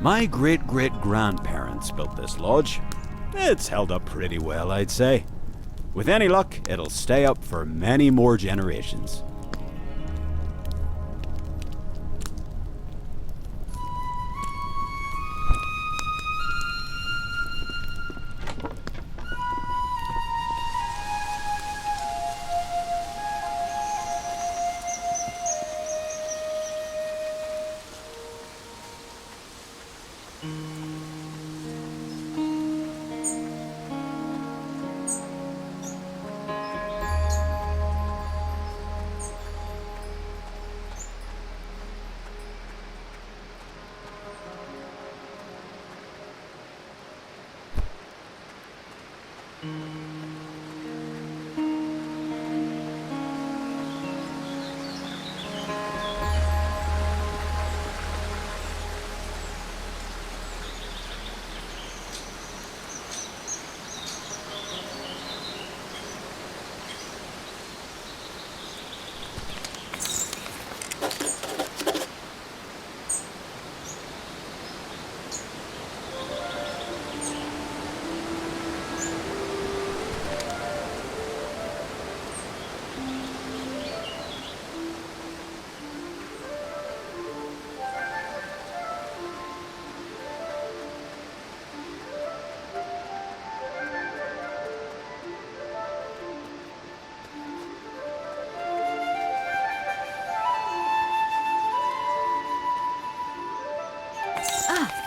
My great-great-grandparents built this lodge. It's held up pretty well, I'd say. With any luck, it'll stay up for many more generations.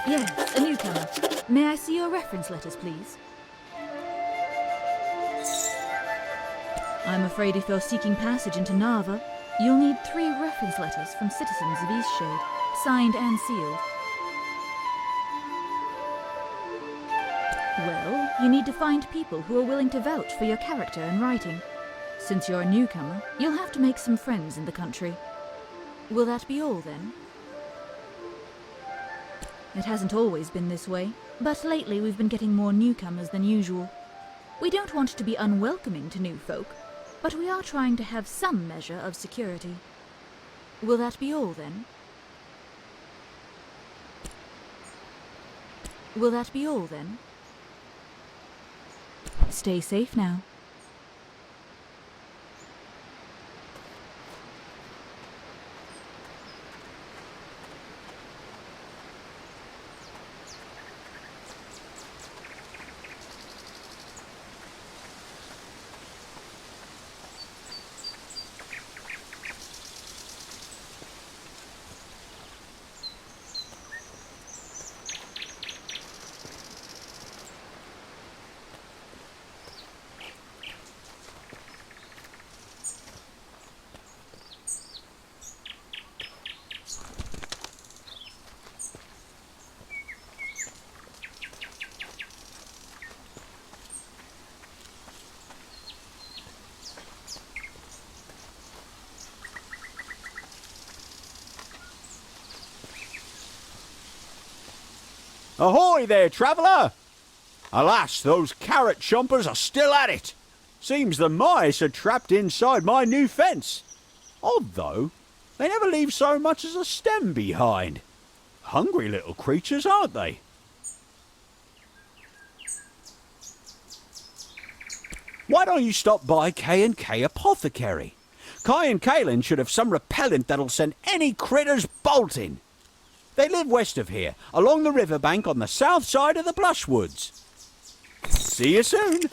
Yes, a newcomer. May I see your reference letters, please? I'm afraid if you're seeking passage into Narva, you'll need 3 reference letters from citizens of Eastshade, signed and sealed. Well, you need to find people who are willing to vouch for your character and writing. Since you're a newcomer, you'll have to make some friends in the country. Will that be all, then? It hasn't always been this way, but lately we've been getting more newcomers than usual. We don't want to be unwelcoming to new folk, but we are trying to have some measure of security. Will that be all, then? Will that be all, then? Stay safe now. Ahoy there, traveller! Alas, those carrot chompers are still at it. Seems the mice are trapped inside my new fence. Odd though, they never leave so much as a stem behind. Hungry little creatures, aren't they? Why don't you stop by K&K Apothecary? Kai and Kaelin should have some repellent that'll send any critters bolting. They live west of here, along the riverbank on the south side of the Blushwoods. See you soon.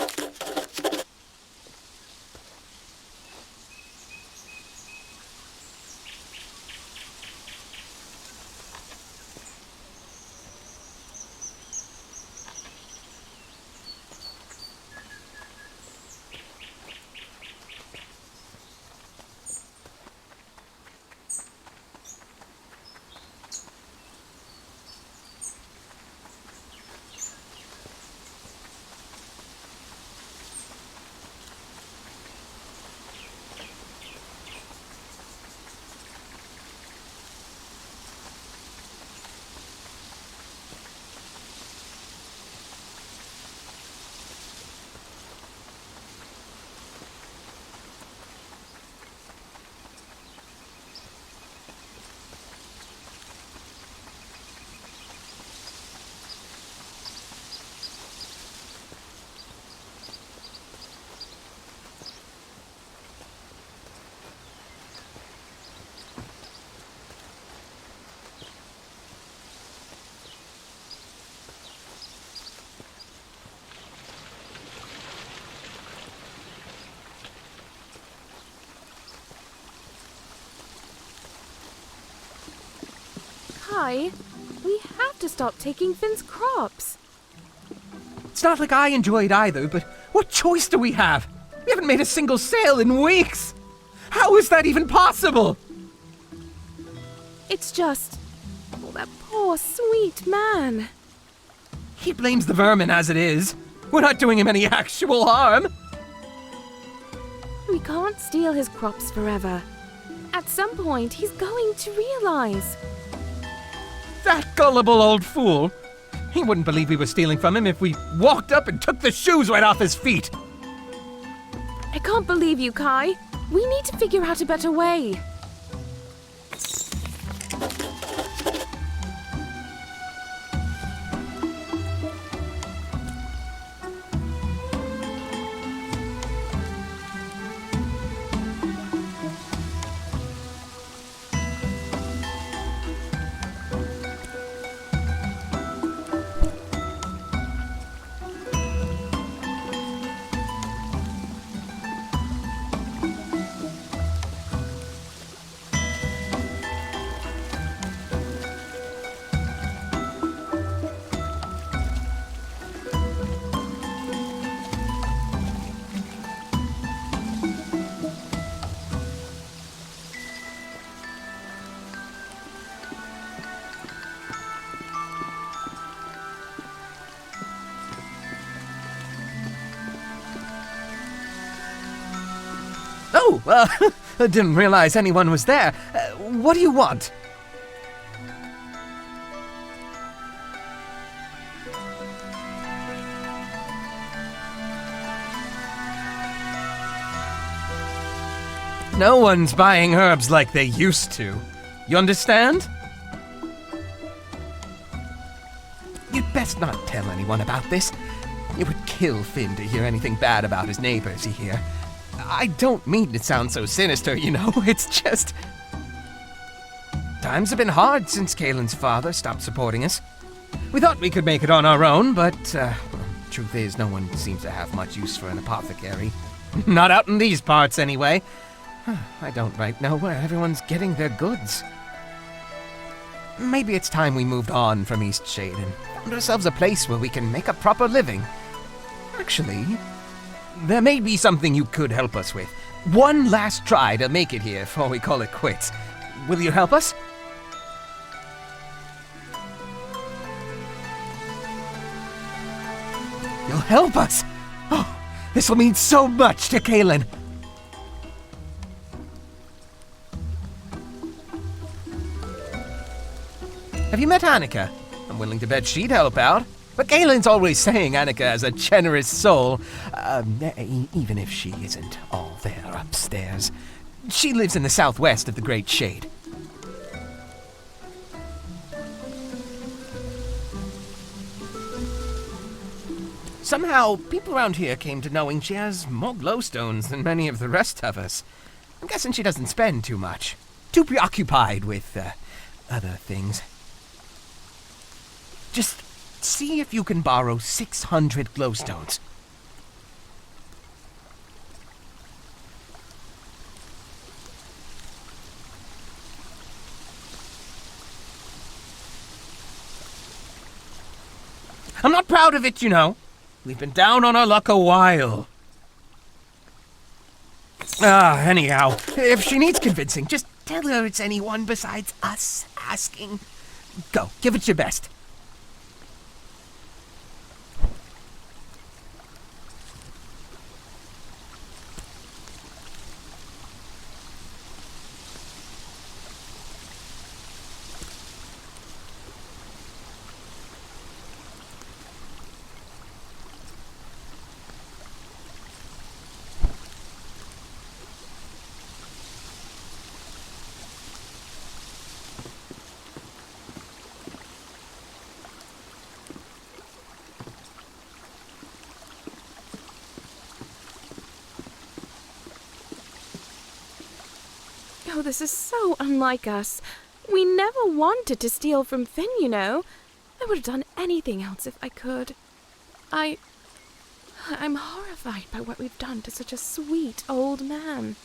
Kai, we have to stop taking Finn's crops. It's not like I enjoy it either, but what choice do we have? We haven't made a single sale in weeks. How is that even possible? It's just... oh, that poor, sweet man. He blames the vermin as it is. We're not doing him any actual harm. We can't steal his crops forever. At some point, he's going to realize. That gullible old fool. He wouldn't believe we were stealing from him if we walked up and took the shoes right off his feet. I can't believe you, Kai. We need to figure out a better way. Oh, I didn't realize anyone was there. What do you want? No one's buying herbs like they used to. You understand? You'd best not tell anyone about this. It would kill Finn to hear anything bad about his neighbors here. I don't mean to sound so sinister, you know. It's just... times have been hard since Kaylin's father stopped supporting us. We thought we could make it on our own, but truth is, no one seems to have much use for an apothecary. Not out in these parts, anyway. I don't right know where everyone's getting their goods. Maybe it's time we moved on from Eastshade and found ourselves a place where we can make a proper living. Actually, there may be something you could help us with. One last try to make it here before we call it quits. Will you help us? You'll help us? Oh, this will mean so much to Kaylin. Have you met Annika? I'm willing to bet she'd help out. But Kaylin's always saying Annika has a generous soul, even if she isn't all there upstairs. She lives in the southwest of the Great Shade. Somehow, people around here came to knowing she has more glowstones than many of the rest of us. I'm guessing she doesn't spend too much. Too preoccupied with, other things. Just see if you can borrow 600 glowstones. I'm not proud of it, you know. We've been down on our luck a while. Anyhow, if she needs convincing, just tell her it's anyone besides us asking. Go, give it your best. Oh, this is so unlike us. We never wanted to steal from Finn, you know. I would have done anything else if I could. I'm horrified by what we've done to such a sweet old man.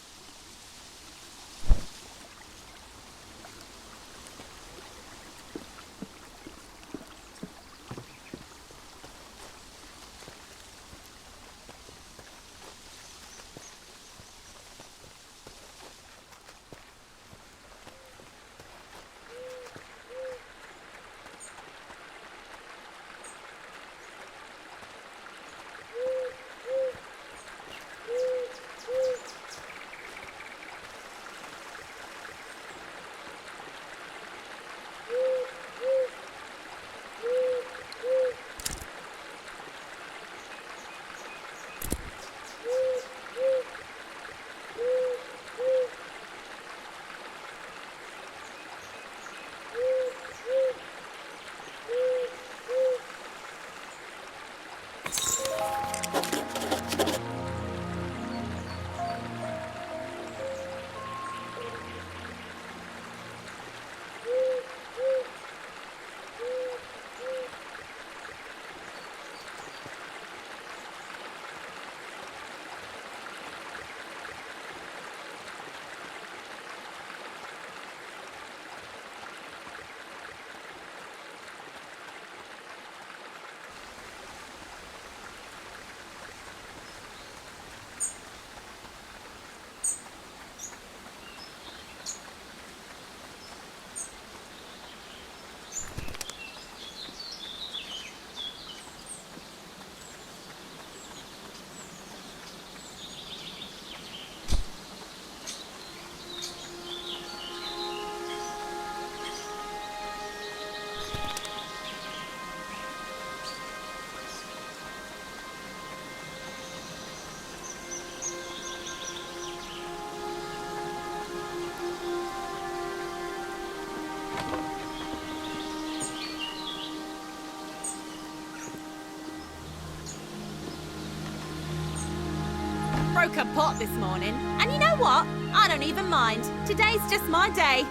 broke a pot this morning, and you know what? I don't even mind. Today's just my day.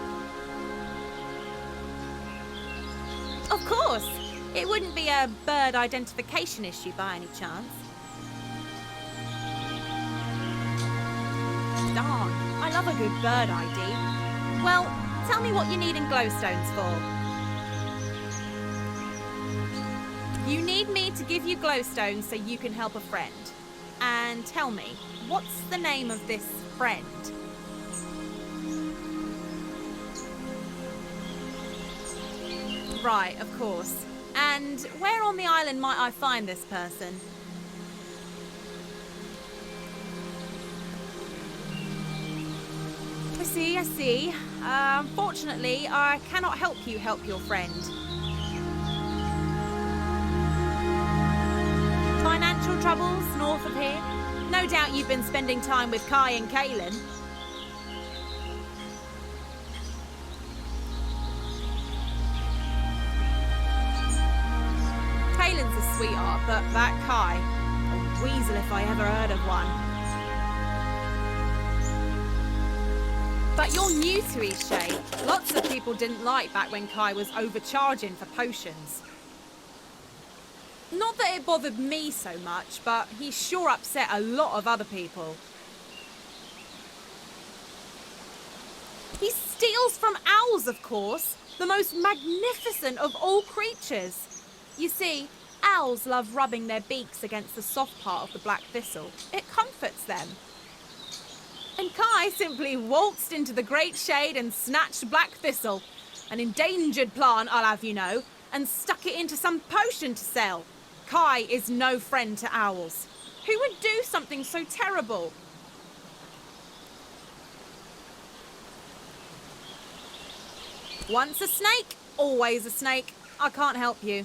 Of course. It wouldn't be a bird identification issue by any chance. Darn, I love a good bird ID. Well, tell me what you need in glowstones for. You need me to give you glowstones so you can help a friend. And tell me, what's the name of this friend? Right, of course. And where on the island might I find this person? I see. Unfortunately, I cannot help you help your friend. Financial troubles north of here? No doubt you've been spending time with Kai and Kaelin. Kaelin's a sweetheart, but that Kai, a weasel if I ever heard of one. But you're new to Eastshade. Lots of people didn't like back when Kai was overcharging for potions. Not that it bothered me so much, but he sure upset a lot of other people. He steals from owls, of course, the most magnificent of all creatures. You see, owls love rubbing their beaks against the soft part of the black thistle. It comforts them. And Kai simply waltzed into the great shade and snatched black thistle, an endangered plant, I'll have you know, and stuck it into some potion to sell. Kai is no friend to owls. Who would do something so terrible? Once a snake, always a snake. I can't help you.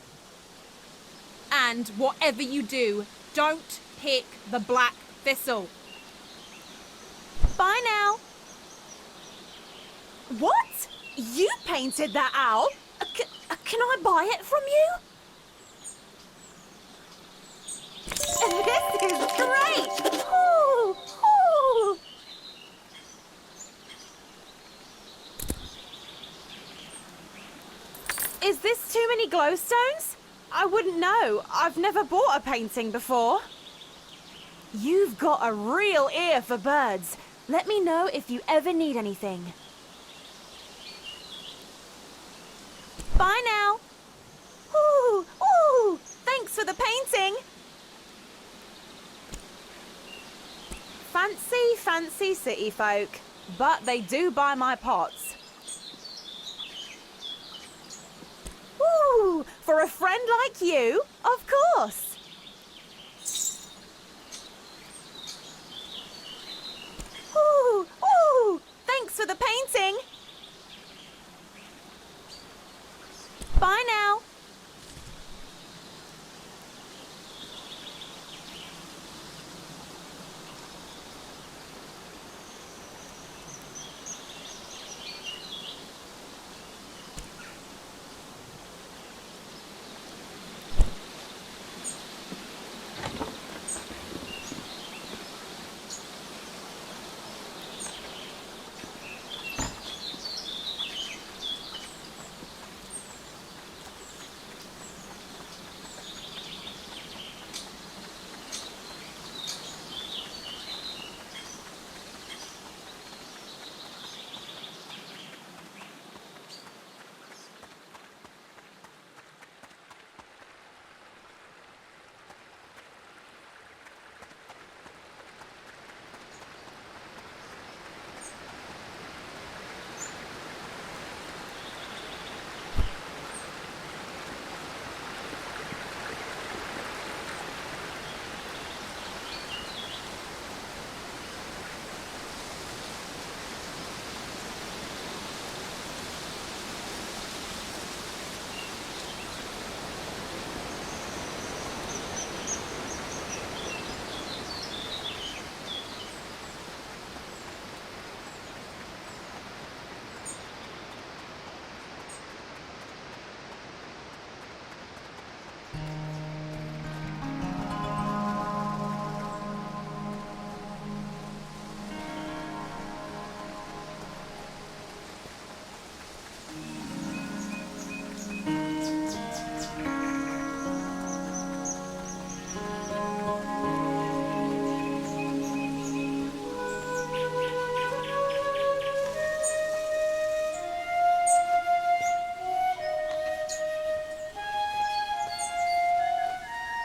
And whatever you do, don't pick the black thistle. Bye now. What? You painted that owl? Can I buy it from you? This is great! Ooh, ooh. Is this too many glowstones? I wouldn't know. I've never bought a painting before. You've got a real ear for birds. Let me know if you ever need anything. Bye now. Ooh, ooh. Thanks for the painting. Fancy, fancy city folk, but they do buy my pots. Ooh, for a friend like you, of course. Ooh, ooh, thanks for the painting. Bye now.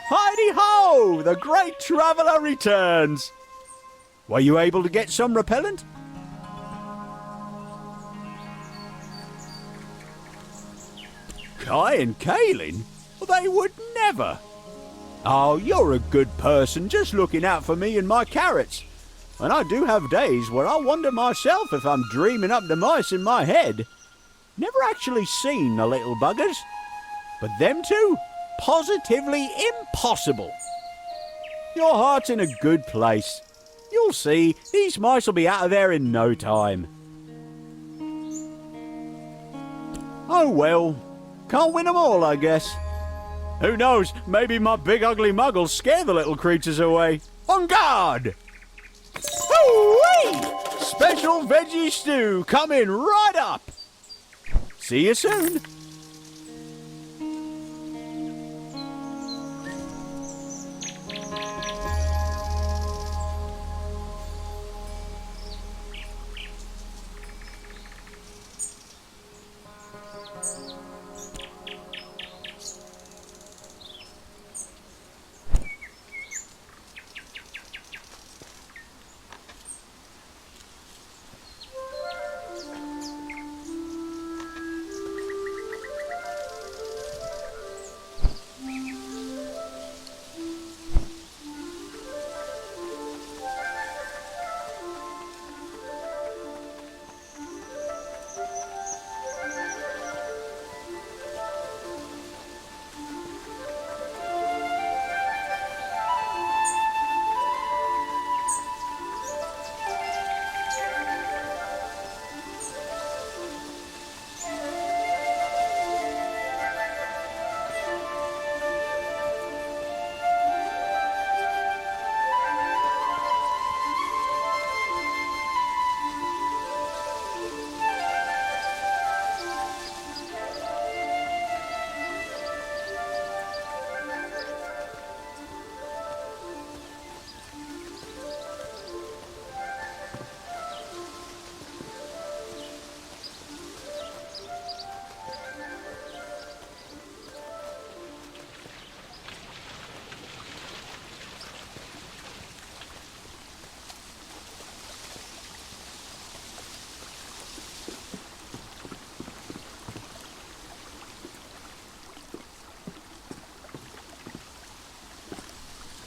Heidi-ho! The great traveller returns! Were you able to get some repellent? Kai and Kaelin? Well, they would never! Oh, you're a good person, just looking out for me and my carrots. And I do have days where I wonder myself if I'm dreaming up the mice in my head. Never actually seen the little buggers. But them two? Positively impossible. Your heart's in a good place. You'll see, these mice will be out of there in no time. Oh well, can't win 'em all, I guess. Who knows, maybe my big ugly muggles scare the little creatures away. On guard! Hoo-wee! Special veggie stew coming right up! See you soon.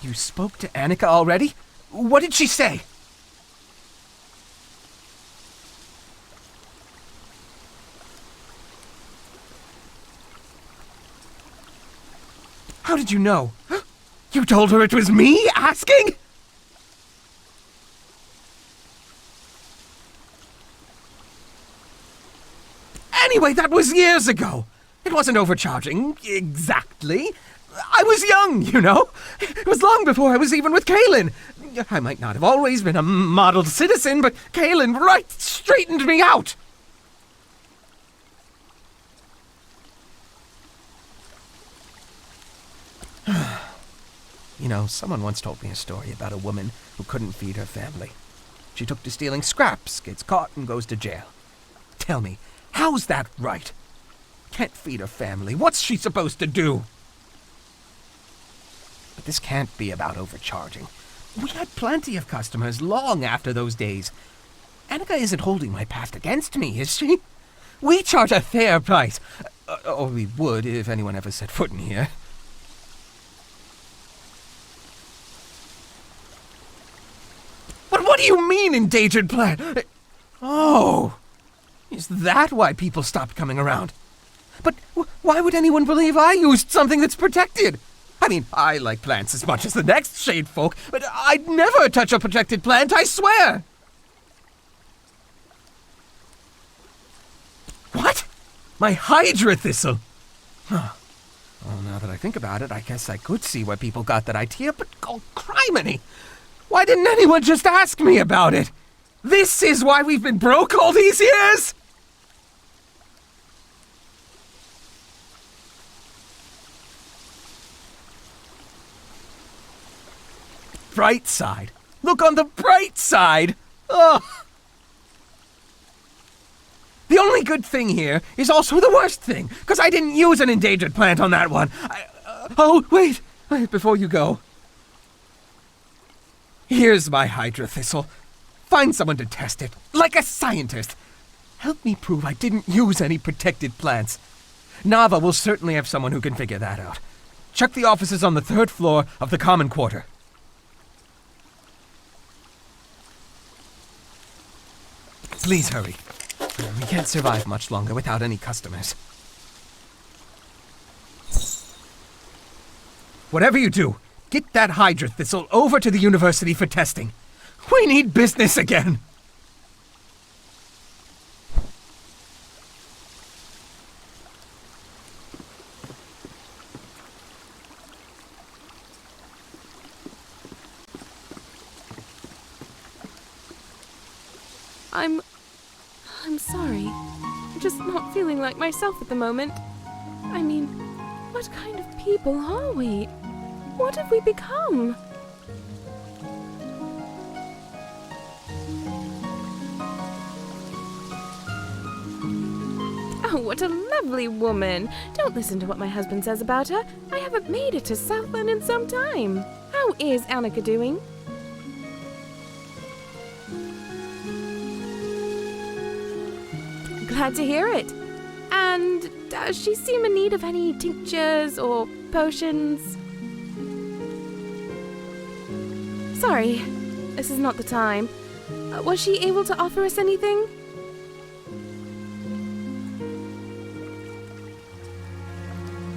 You spoke to Annika already? What did she say? How did you know? You told her it was me asking? Anyway, that was years ago. It wasn't overcharging, exactly. I was young, you know. It was long before I was even with Kaelin. I might not have always been a model citizen, but Kaelin right straightened me out. You know, someone once told me a story about a woman who couldn't feed her family. She took to stealing scraps, gets caught, and goes to jail. Tell me, how's that right? Can't feed her family. What's she supposed to do? But this can't be about overcharging. We had plenty of customers long after those days. Annika isn't holding my past against me, is she? We charge a fair price. Or we would if anyone ever set foot in here. But what do you mean, endangered plant? Oh, is that why people stopped coming around? But why would anyone believe I used something that's protected? I mean, I like plants as much as the next shade folk, but I'd never touch a protected plant, I swear! What? My Hydra thistle? Huh. Well, now that I think about it, I guess I could see where people got that idea, but oh, criminy! Why didn't anyone just ask me about it? This is why we've been broke all these years? Bright side. Look on the bright side. Ugh. The only good thing here is also the worst thing, because I didn't use an endangered plant on that one. Oh, wait. Before you go, here's my Hydra Thistle. Find someone to test it, like a scientist. Help me prove I didn't use any protected plants. Nava will certainly have someone who can figure that out. Check the offices on the 3rd floor of the common quarter. Please hurry. We can't survive much longer without any customers. Whatever you do, get that Hydra Thistle over to the university for testing. We need business again! I'm sorry. I'm just not feeling like myself at the moment. I mean, what kind of people are we? What have we become? Oh, what a lovely woman. Don't listen to what my husband says about her. I haven't made it to Southland in some time. How is Annika doing? Glad to hear it. And does she seem in need of any tinctures or potions? Sorry, this is not the time. Was she able to offer us anything?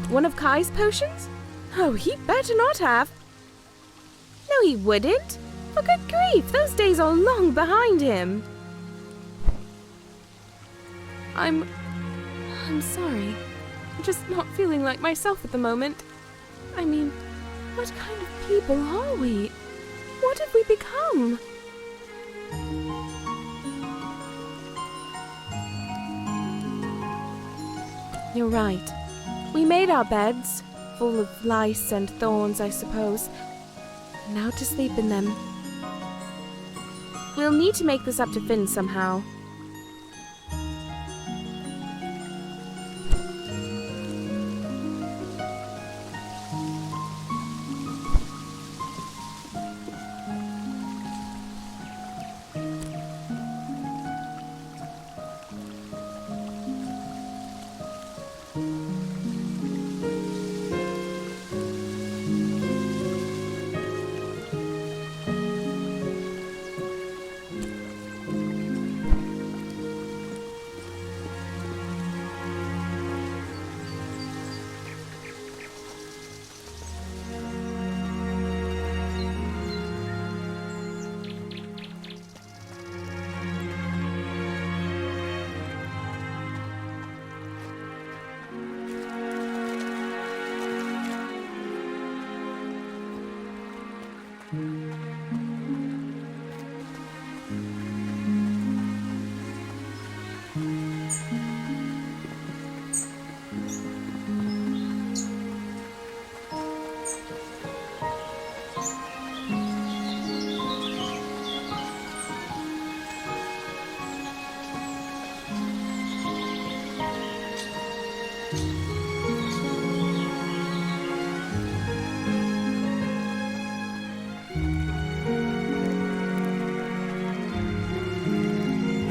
One of Kai's potions? Oh, he better not have. No, he wouldn't. For good grief, those days are long behind him. I'm sorry. I'm just not feeling like myself at the moment. I mean, what kind of people are we? What have we become? You're right. We made our beds, full of lice and thorns, I suppose. Now to sleep in them. We'll need to make this up to Finn somehow.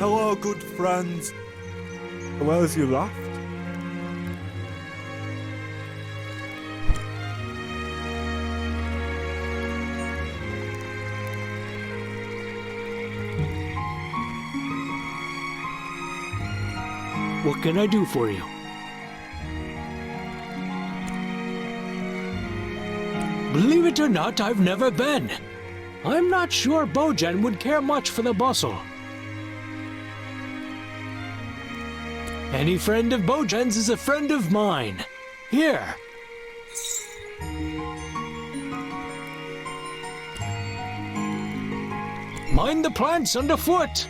Hello, good friends. Where's you laughed? What can I do for you? Believe it or not, I've never been. I'm not sure Bojan would care much for the bustle. Any friend of Bojan's is a friend of mine. Here. Mind the plants underfoot.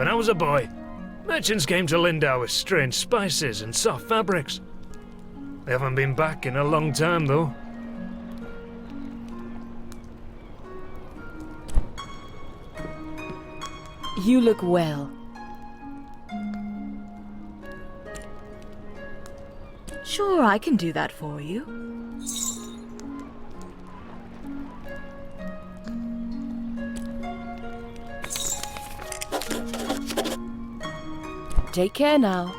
When I was a boy, merchants came to Lindau with strange spices and soft fabrics. They haven't been back in a long time, though. You look well. Sure, I can do that for you. Take care now.